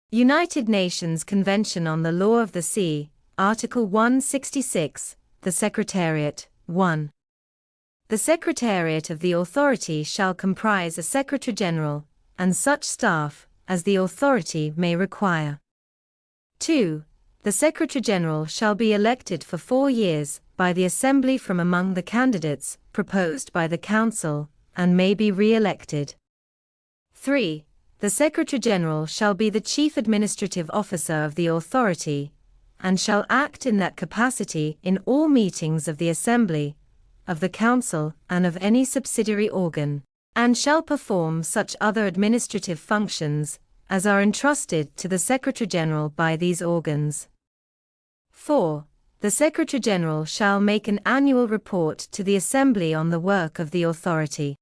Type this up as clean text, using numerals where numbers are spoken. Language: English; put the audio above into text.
United Nations Convention on the Law of the Sea, Article 166, the Secretariat, 1. The Secretariat of the Authority shall comprise a Secretary-General, and such staff as the Authority may require. 2. The Secretary-General shall be elected for 4 years by the Assembly from among the candidates proposed by the Council, and may be re-elected. 3. The Secretary-General shall be the Chief Administrative Officer of the Authority, and shall act in that capacity in all meetings of the Assembly, of the Council, and of any subsidiary organ, and shall perform such other administrative functions as are entrusted to the Secretary-General by these organs. 4. The Secretary-General shall make an annual report to the Assembly on the work of the Authority.